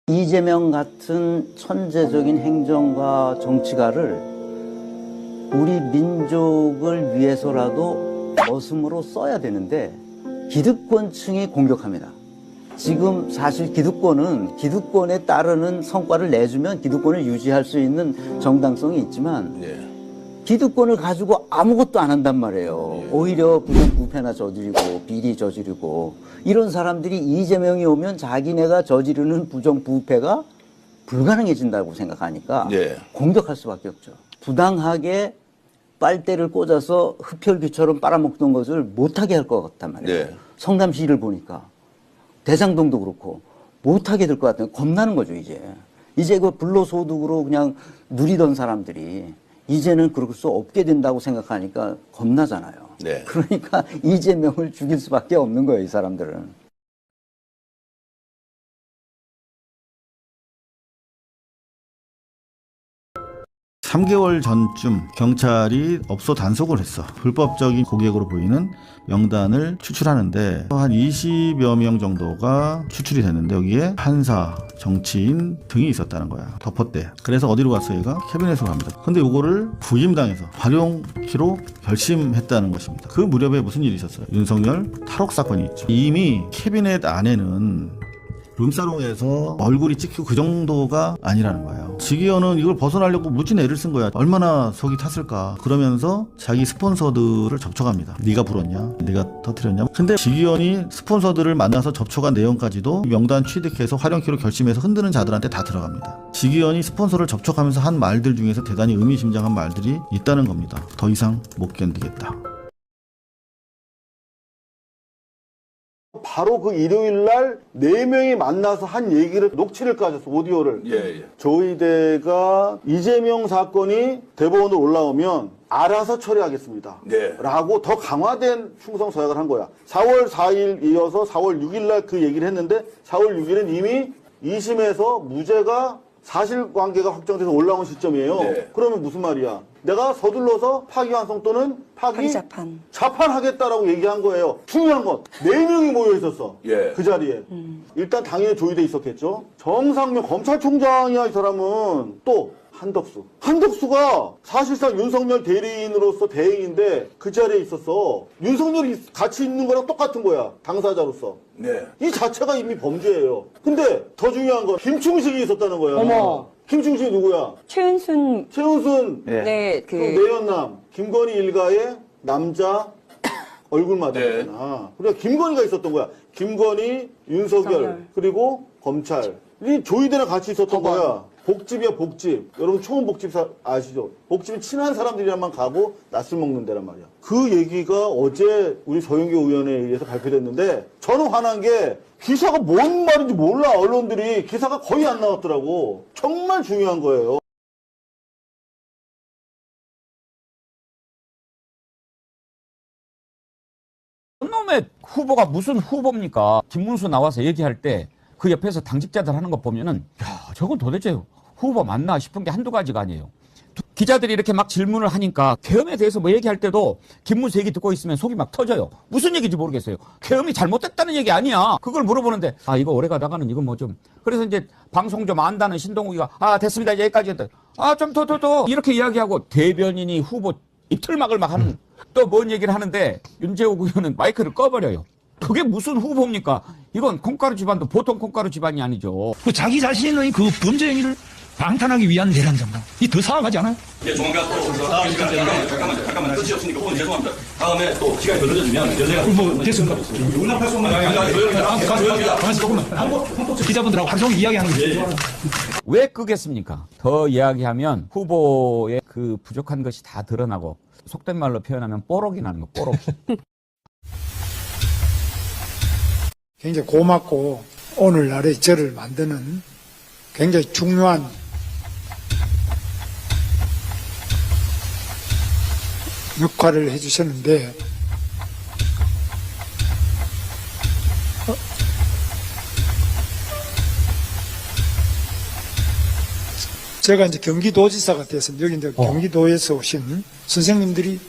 이재명 같은 천재적인 행정가 정치가를 우리 민족을 위해서라도 머슴으로 써야 되는데 기득권층이 공격합니다. 지금 사실 기득권에 따르는 성과를 내주면 기득권을 유지할 수 있는 정당성이 있지만 기득권을 가지고 아무것도 안 한단 말이에요. 오히려 부정부패나 저지르고 비리 저지르고 이런 사람들이 이재명이 오면 자기네가 저지르는 부정부패가 불가능해진다고 생각하니까 공격할 수밖에 없죠. 부당하게 빨대를 꽂아서 흡혈귀처럼 빨아먹던 것을 못하게 할 것 같단 말이에요. 성남시를 보니까 대장동도 그렇고 못하게 될 것 같아요. 겁나는 거죠, 이제. 이제 그 불로소득으로 그냥 누리던 사람들이 이제는 그럴 수 없게 된다고 생각하니까 겁나잖아요. 그러니까 이재명을 죽일 수밖에 없는 거예요, 이 사람들은. 3개월 전쯤 경찰이 업소 단속을 했어. 불법적인 고객으로 보이는 명단을 추출하는데 한 20여 명 정도가 추출이 됐는데 여기에 판사, 정치인 등이 있었다는 거야. 덮었대. 그래서 어디로 갔어 얘가? 캐비넷으로 갑니다. 근데 요거를 부임당해서 활용키로 결심했다는 것입니다. 그 무렵에 무슨 일이 있었어요? 윤석열 탈옥 사건이 있죠. 이미 캐비넷 안에는 룸사롱에서 얼굴이 찍히고 그 정도가 아니라는 거예요. 지기현은 이걸 벗어나려고 무진 애를 쓴 거야. 얼마나 속이 탔을까. 그러면서 자기 스폰서들을 접촉합니다. 네가 불었냐? 네가 터뜨렸냐? 근데 지기현이 스폰서들을 만나서 접촉한 내용까지도 명단 취득해서 활용키로 결심해서 흔드는 자들한테 다 들어갑니다. 지기현이 스폰서를 접촉하면서 한 말들 중에서 대단히 의미심장한 말들이 있다는 겁니다. 더 이상 못 견디겠다. 바로 그 일요일 날 4명이 만나서 한 얘기를 녹취를 까졌어, 오디오를. 조의대가 이재명 사건이 대법원으로 올라오면 알아서 처리하겠습니다. 라고 더 강화된 충성 서약을 한 거야. 4월 4일 이어서 4월 6일 날 그 얘기를 했는데 4월 6일은 이미 2심에서 무죄가 사실관계가 확정돼서 올라온 시점이에요. 그러면 무슨 말이야? 내가 서둘러서 파기환송 또는 자판하겠다라고 얘기한 거예요. 중요한 건 4명이 모여 있었어. 그 자리에. 일단 당연히 조의돼 있었겠죠. 정상면 검찰총장이야, 이 사람은. 또 한덕수가 사실상 윤석열 대리인으로서 대행인데 그 자리에 있었어. 윤석열이 같이 있는 거랑 똑같은 거야, 당사자로서. 이 자체가 이미 범죄예요. 근데 더 중요한 건 김충식이 있었다는 거야. 어머. 김충식이 누구야? 최은순. 네, 그 내연남. 김건희 일가의 남자 얼굴 맞았잖아. 그러니까 김건희가 있었던 거야. 김건희, 윤석열, 그리고 검찰. 이 조이대랑 같이 있었던 거야. 복집이야, 복집. 여러분 초원복집 아시죠? 복집은 친한 사람들이랑만 가고 낯을 먹는 데란 말이야. 그 얘기가 어제 우리 서영교 의원에 의해서 발표됐는데 저는 화난 게 기사가 뭔 말인지 몰라. 언론들이 기사가 거의 안 나왔더라고. 정말 중요한 거예요. 놈의 후보가 무슨 후보입니까? 김문수 나와서 얘기할 때 그 옆에서 당직자들 하는 거 보면은 야, 저건 도대체 후보 맞나 싶은 게 한두 가지가 아니에요. 기자들이 이렇게 막 질문을 하니까 계엄에 대해서 뭐 얘기할 때도 김문수 얘기 듣고 있으면 속이 막 터져요. 무슨 얘기인지 모르겠어요. 계엄이 잘못됐다는 얘기 아니야. 그걸 물어보는데 아 이거 오래 가다가는 이건 뭐 좀 그래서 이제 방송 좀 안다는 신동욱이가 아 됐습니다 이제 여기까지 했다. 아 좀 더 이렇게 이야기하고 대변인이 후보 입틀막을 막 하는 또 뭔 얘기를 하는데 윤재욱 의원은 마이크를 꺼버려요. 그게 무슨 후보입니까? 이건 콩가루 집안도 보통 콩가루 집안이 아니죠. 자기 자신의 그 범죄 행위를 방탄하기 위한 내란전당. 이 더 사악하지 않아요? 예, 조만간 또 다음 시간 때문에 잠깐만요. 끝이 없으니까 오늘 죄송합니다. 다음에 또 시간이 더 늦어지면 여제가 뭐 됐습니까? 용납할 수 없는 가만있어 조금만. 기자분들하고 하루 종일 이야기하는 거예요. 왜 끄겠습니까? 더 이야기하면 후보의 그 부족한 것이 다 드러나고 속된 말로 표현하면 뽀록이 나는 거, 뽀록. 굉장히 고맙고 오늘날의 저를 만드는 굉장히 중요한 역할을 해주셨는데 제가 이제 경기도지사가 돼서 여기 이제 경기도에서 오신 선생님들이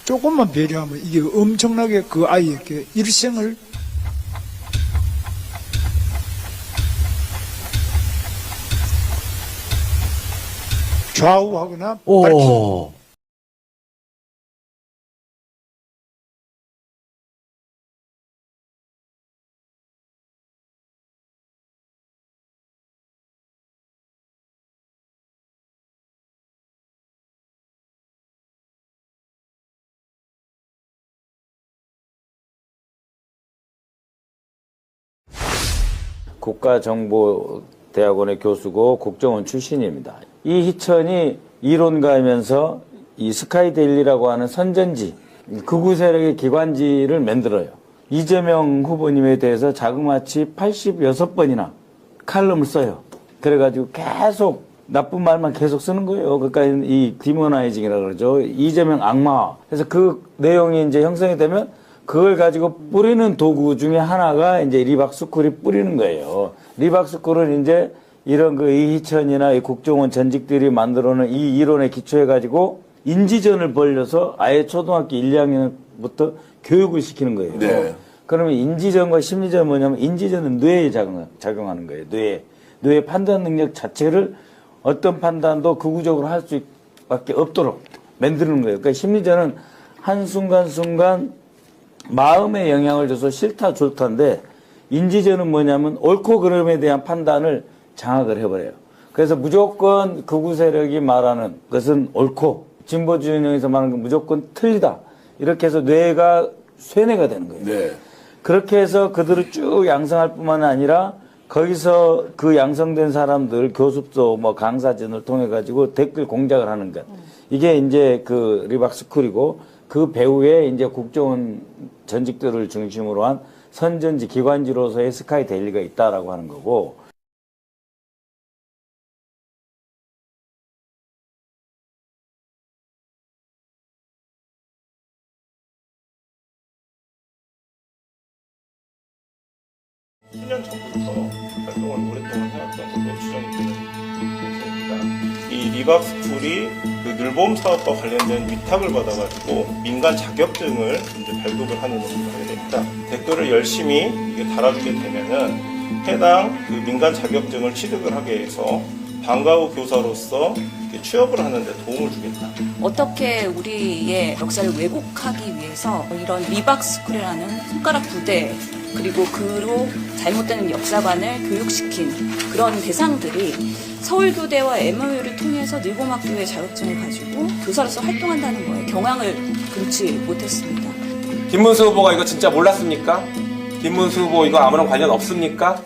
조금만 배려하면 이게 엄청나게 그 아이에게 일생을 좌우하거나 오. 밝히는 국가정보대학원의 교수고 국정원 출신입니다. 이희천이 이론가이면서 이 스카이데일리라고 하는 선전지, 극우 세력의 기관지를 만들어요. 이재명 후보님에 대해서 자그마치 86번이나 칼럼을 써요. 그래가지고 계속 나쁜 말만 계속 쓰는 거예요. 그러니까 이 디모나이징이라고 그러죠. 이재명 악마. 그래서 그 내용이 이제 형성이 되면 그걸 가지고 뿌리는 도구 중에 하나가 이제 리박스쿨이 뿌리는 거예요. 리박스쿨은 이제 이런 그 이희천이나 이 국정원 전직들이 만들어놓은 이 이론에 기초해가지고 인지전을 벌려서 아예 초등학교 1, 2학년부터 교육을 시키는 거예요. 네. 그러면 인지전과 심리전은 뭐냐면 인지전은 뇌에 작용하는 거예요. 뇌의 판단 능력 자체를 어떤 판단도 극우적으로 할 수밖에 없도록 만드는 거예요. 그러니까 심리전은 한순간순간 마음에 영향을 줘서 싫다 좋다인데 인지전은 뭐냐면 옳고 그름에 대한 판단을 장악을 해버려요. 그래서 무조건 극우 세력이 말하는 것은 옳고 진보 진영에서 말하는 건 무조건 틀리다. 이렇게 해서 뇌가 쇠뇌가 되는 거예요. 네. 그렇게 해서 그들을 쭉 양성할 뿐만 아니라 거기서 그 양성된 사람들 교습소 뭐 강사진을 통해 가지고 댓글 공작을 하는 것. 이게 이제 그 리박스쿨이고 그 배후에 이제 국정원 전직들을 중심으로 한 선전지 기관지로서의 스카이 데일리가 있다라고 하는 거고. 수년 전부터 활동을 오랫동안 해왔던 걸로 추정이 되는 곳입니다. 이 리박스쿨이 그 늘봄 사업과 관련된 위탁을 받아가지고 민간 자격증을 이제 발급을 하는 업무를 하게 됩니다. 댓글을 열심히 이게 달아주게 되면은 해당 그 민간 자격증을 취득을 하게 해서 방과 후 교사로서 이렇게 취업을 하는데 도움을 주겠다. 어떻게 우리의 역사를 왜곡하기 위해서 이런 리박스쿨이라는 손가락 부대 그리고 그로 잘못된 역사관을 교육시킨 그런 대상들이 서울교대와 MOU를 통해서 늘봄학교의 자격증을 가지고 교사로서 활동한다는 거에 경황을 금치 못했습니다. 김문수 후보가 이거 진짜 몰랐습니까? 김문수 후보 이거 아무런 관련 없습니까?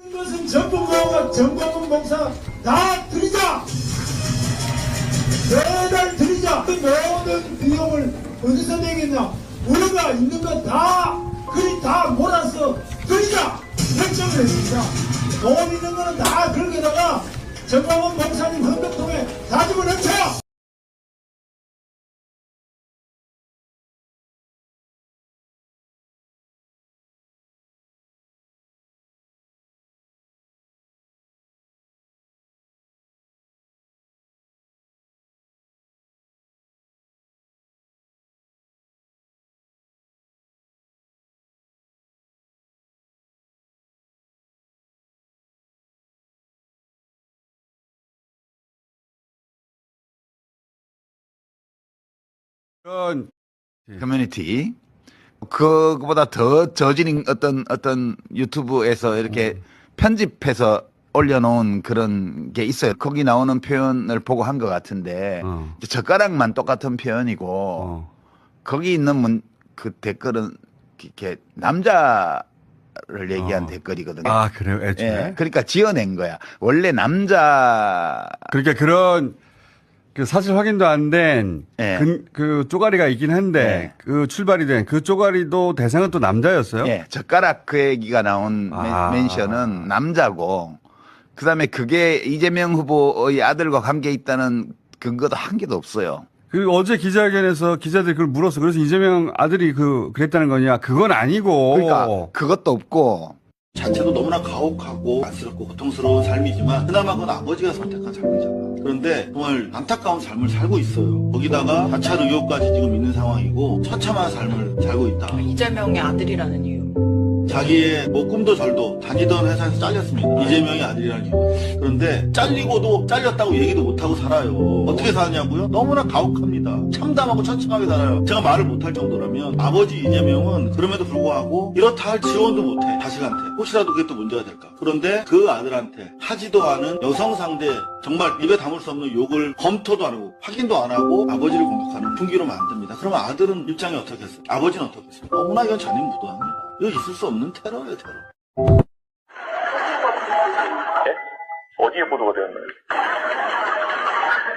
이것은 전북공화국 정광훈 목사 다 드리자. 매달 드리자. 그 모든 비용을 어디서 내겠냐? 우리가 있는 거 다 그리 다 몰아서 드리자 결정을 했습니다. 돈 있는 거는 다 그렇게다가 정광훈 목사님 헌금통에 다 집어넣자. 커뮤니티 그거보다 더 저지른 어떤 유튜브에서 이렇게 편집해서 올려놓은 그런 게 있어요. 거기 나오는 표현을 보고 한 것 같은데 이제 젓가락만 똑같은 표현이고 거기 있는 그 댓글은 이렇게 남자를 얘기한 댓글이거든요. 아, 그래요? 애초에? 예, 그러니까 지어낸 거야. 원래 남자 그러니까 그런 그 사실 확인도 안 된 그 쪼가리가 있긴 한데 그 출발이 된 그 쪼가리도 대상은 또 남자였어요? 예, 젓가락 그 얘기가 나온 멘션은 남자고 그다음에 그게 이재명 후보의 아들과 관계 있다는 근거도 한 개도 없어요. 그리고 어제 기자회견에서 기자들이 그걸 물었어. 그래서 이재명 아들이 그랬다는 거냐? 그건 아니고. 그러니까 그것도 없고. 자체도 너무나 가혹하고 안쓰럽고 고통스러운 삶이지만 그나마 그건 아버지가 선택한 삶이잖아. 그런데 정말 안타까운 삶을 살고 있어요. 거기다가 사찰 의혹까지 지금 있는 상황이고 처참한 삶을 살고 있다. 이재명의 아들이라는 이유. 자기의 뭐 꿈도 절도 다니던 회사에서 잘렸습니다. 이재명의 아들이라는 이유. 그런데 잘리고도 잘렸다고 얘기도 못하고 살아요. 어떻게 사냐고요? 너무나 가혹합니다. 참담하고 처참하게 살아요. 제가 말을 못할 정도라면 아버지 이재명은 그럼에도 불구하고 이렇다 할 지원도 못해. 자식한테. 혹시라도 그게 또 문제가 될까. 그런데 그 아들한테 하지도 않은 여성 상대 정말 입에 담을 수 없는 욕을 검토도 안 하고 확인도 안 하고 아버지를 공격하는 분기로 만듭니다. 그러면 아들은 입장이 어떻겠어요? 아버지는 어떻겠어요? 너무나 이건 잔인무도합니다. 이거 있을 수 없는 테러예요, 테러. 예? 어디에 보도가 되었나요?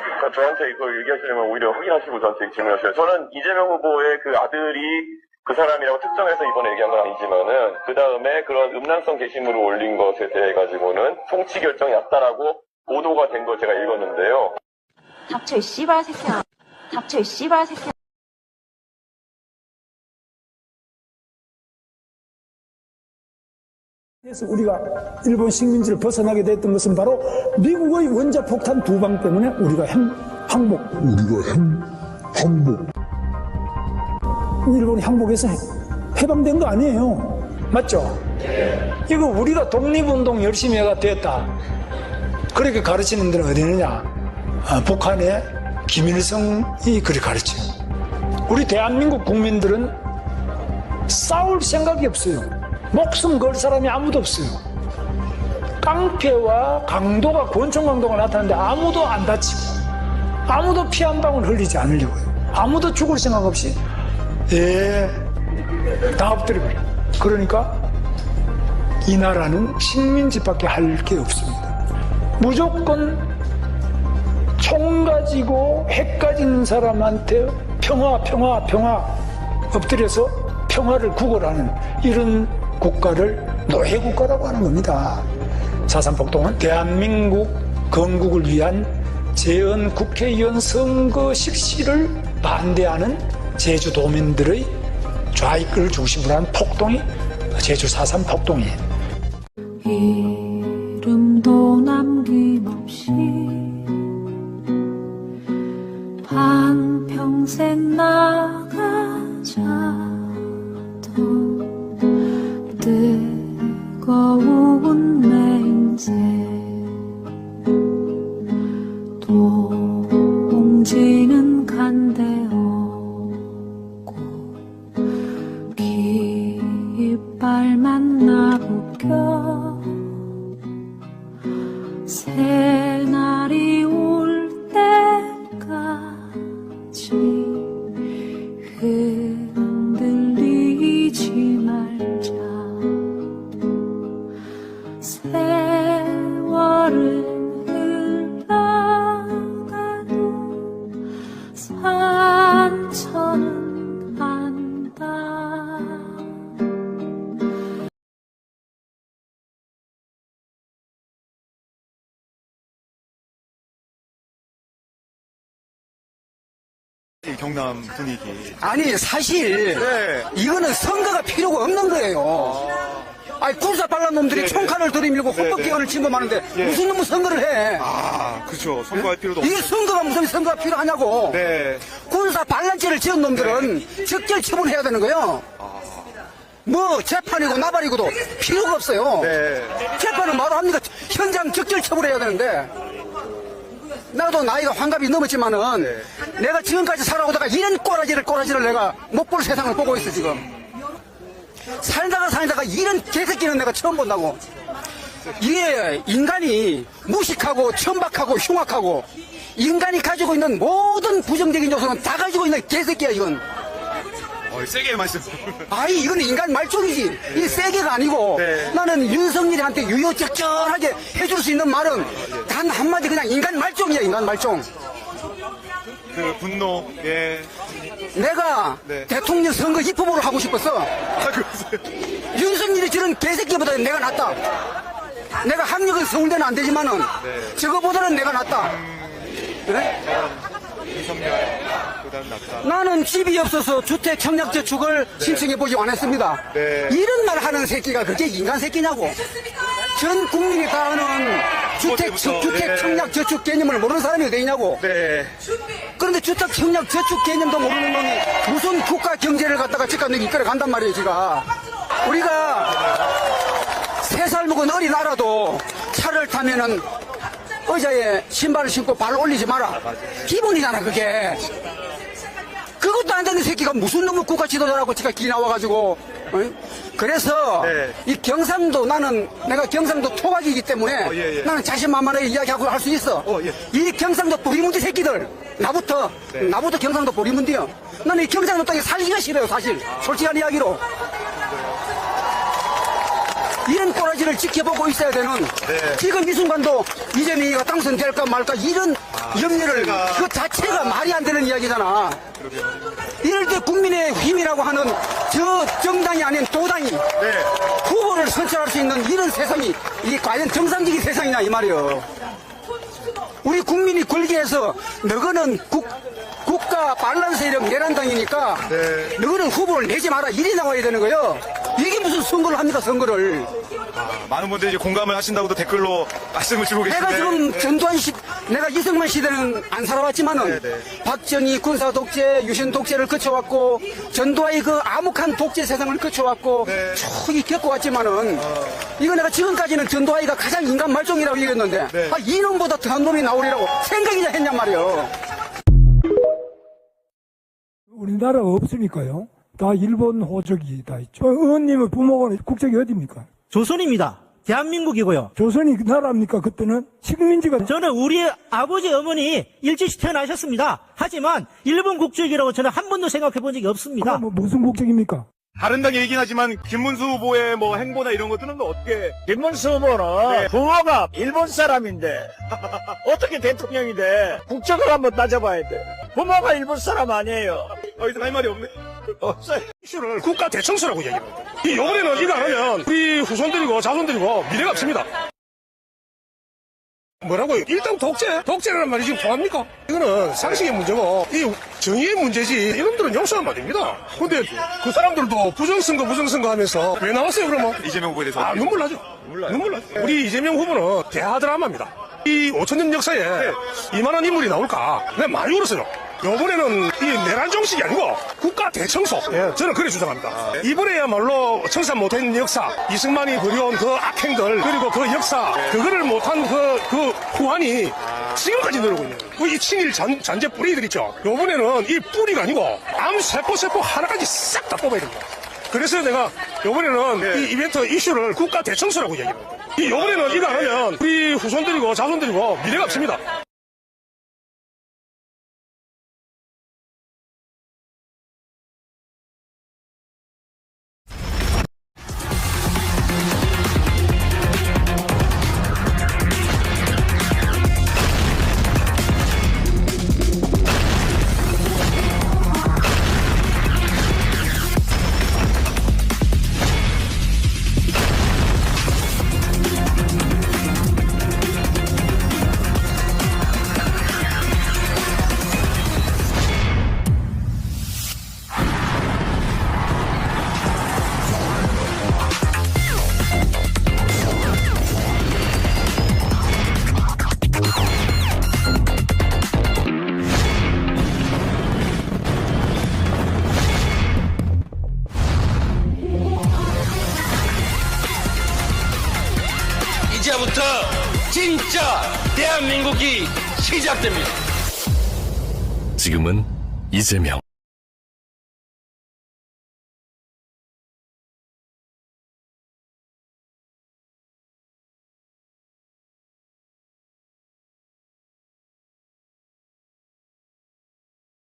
그러니까 저한테 이걸 얘기하시려면 오히려 확인하시고 저한테 질문하셔요. 저는 이재명 후보의 그 아들이 그 사람이라고 특정해서 이번에 얘기한 건 아니지만은 그 다음에 그런 음란성 게시물을 올린 것에 대해 가지고는 통치 결정이 났다라고 보도가 된 걸 제가 읽었는데요. 닥쳐 이 씨발 새끼야. 닥쳐 이 씨발 새끼야. 그래서 우리가 일본 식민지를 벗어나게 됐던 것은 바로 미국의 원자 폭탄 2방 때문에 우리가 항복. 일본이 항복해서 해방된 거 아니에요. 맞죠? 이거 우리가 독립운동 열심히 해가 됐다. 그렇게 가르치는 데는 어디 있느냐? 북한의 김일성이 그렇게 가르쳐요. 우리 대한민국 국민들은 싸울 생각이 없어요. 목숨 걸 사람이 아무도 없어요. 깡패와 강도가 권총 강도가 나타나는데 아무도 안 다치고 아무도 피 한 방울 흘리지 않으려고요. 아무도 죽을 생각 없이 다 엎드려버려. 그러니까 이 나라는 식민지밖에 할 게 없습니다. 무조건 총 가지고 핵 가진 사람한테 평화 엎드려서 평화를 구걸하는 이런 국가를 노예국가라고 하는 겁니다. 4.3 폭동은 대한민국 건국을 위한 재헌 국회의원 선거 실시를 반대하는 제주도민들의 좌익을 중심으로 한 폭동이 제주 4.3 폭동이에요. 이름도 남김없이 반평생 나가자 뜨거운 맹세 동지는 간대 없고 깃발만 나부껴 새날이 올 때까지 흔들리지 말자. 세월을 흘러가도 상처는 안다. 경남 분위기. 아니 사실 이거는 선거가 필요가 없는 거예요. 아니 군사 빨란 놈들이 총칼을 들이밀고 헌법기관을 침범하는데 무슨 놈의 선거를 해? 그렇죠. 선거할 필요도 이게 없죠. 선거가 무슨 선거가 필요하냐고. 네. 군사 반란죄를 지은 놈들은 적절 처분해야 되는 거예요. 뭐 재판이고 나발이고도 필요가 없어요. 재판은 바로 합니까? 현장 적절 처분해야 되는데. 나도 나이가 환갑이 넘었지만은 내가 지금까지 살아오다가 이런 꼬라지를 내가 못 볼 세상을 보고 있어, 지금. 살다가 이런 개새끼는 내가 처음 본다고. 이게 인간이 무식하고 천박하고 흉악하고 인간이 가지고 있는 모든 부정적인 요소는 다 가지고 있는 개새끼야, 이건. 세게 말씀. 아이, 이건 인간 말종이지. 이게 세게가 아니고. 나는 윤석열한테 유유적절하게 해줄 수 있는 말은 단 한마디 그냥 인간 말종이야, 인간 말종. 그 분노, 예. 내가 대통령 선거 입후보를 하고 싶었어. 윤석열이 저런 개새끼보다 내가 낫다. 내가 학력은 서울대는 안 되지만은 저거보다는 내가 낫다. 그래? 윤석열, 그다음 낫다. 나는 집이 없어서 주택 청약저축을 신청해보지 않았습니다. 이런 말 하는 새끼가 그게 인간 새끼냐고. 전 국민이 다 아는 주택 청약저축 개념을 모르는 사람이 어디 있냐고. 그런데 주택 청약저축 개념도 모르는 놈이 무슨 국가 경제를 갖다가 집값내기 이끌어 간단 말이에요, 지가. 우리가 3살 먹은 어린아라도 차를 타면은 의자에 신발을 신고 발 올리지 마라. 기본이잖아, 그게. 그것도 안 되는 새끼가 무슨 놈의 국가 지도자라고 지가 기 나와가지고. 그래서 이 경상도 내가 경상도 토박이기 때문에 나는 자신만만하게 이야기하고 할 수 있어. 이 경상도 보리문디 새끼들 나부터 경상도 보리문디요. 나는 이 경상도 땅에 살기가 싫어요, 사실. 솔직한 이야기로. 이런 꼬라지를 지켜보고 있어야 되는 지금 이 순간도 이재명이가 당선될까 말까 이런 염려를 그 자체가 말이 안 되는 이야기잖아. 이럴 때 국민의힘이라고 하는 저 정당이 아닌 도당이 후보를 선출할 수 있는 이런 세상이 이게 과연 정상적인 세상이냐 이 말이요. 우리 국민이 권리해서 너거는 국가 반란 세력 내란당이니까 너는 후보를 내지 마라 이래 나와야 되는 거예요. 이게 무슨 선거를 합니까, 선거를. 많은 분들이 이제 공감을 하신다고도 댓글로 말씀을 주고 계신데. 내가 지금 전두환 내가 이승만 시대는 안 살아왔지만은 박정희 군사 독재, 유신 독재를 거쳐왔고 전두환의 그 암흑한 독재 세상을 거쳐왔고 초기 겪어왔지만은 이거 내가 지금까지는 전두환이가 가장 인간 말종이라고 얘기했는데 이놈보다 더한 놈이 나오리라고 생각이나 했냔 말이에요. 우리나라가 없으니까요. 다 일본 호적이 다 있죠. 의원님의 부모가 국적이 어디입니까? 조선입니다. 대한민국이고요. 조선이 나라입니까? 그때는 식민지가. 저는 우리 아버지 어머니 일제시 태어나셨습니다. 하지만 일본 국적이라고 저는 한 번도 생각해 본 적이 없습니다. 뭐 무슨 국적입니까? 다른 당 얘기긴 하지만 김문수 후보의 뭐 행보나 이런 것들은 어떻게? 김문수 후보는 부모가 일본 사람인데 어떻게 대통령이 돼? 국적을 한번 따져봐야 돼. 부모가 일본 사람 아니에요. 이상 할 말이 없네. 없어요. 이슈를 국가 대청소라고 얘기합니다. 이번에는 이거 안 하면 우리 후손들이고 자손들이고 미래가 없습니다. 뭐라고요? 일단 독재라는 말이 지금 통합니까? 이거는 상식의 문제고 이 정의의 문제지 이놈들은 용서하면 안 됩니다. 근데 그 사람들도 부정선거 하면서 왜 나왔어요 그러면? 이재명 후보에 대해서. 눈물 나죠. 눈물 나죠. 우리 이재명 후보는 대하드라마입니다. 이 5천년 역사에 이만한 인물이 나올까? 내가 많이 울었어요. 이번에는 이 내란 정식이 아니고 국가 대청소. 저는 그래 주장합니다. 이번에야말로 청산 못한 역사, 이승만이 벌여온 그 악행들, 그리고 그 역사, 그거를 못한 그 후환이 지금까지 늘어오고 있는 이 친일 잔재 뿌리들 있죠. 이번에는 이 뿌리가 아니고 암 세포 하나까지 싹 다 뽑아야 됩니다. 그래서 내가 이번에는 이 이벤트 이슈를 국가 대청소라고 얘기합니다. 이번에는 이거 안 하면 우리 후손들이고 자손들이고 미래가 없습니다. 이제부터 진짜 대한민국이 시작됩니다. 지금은 이재명.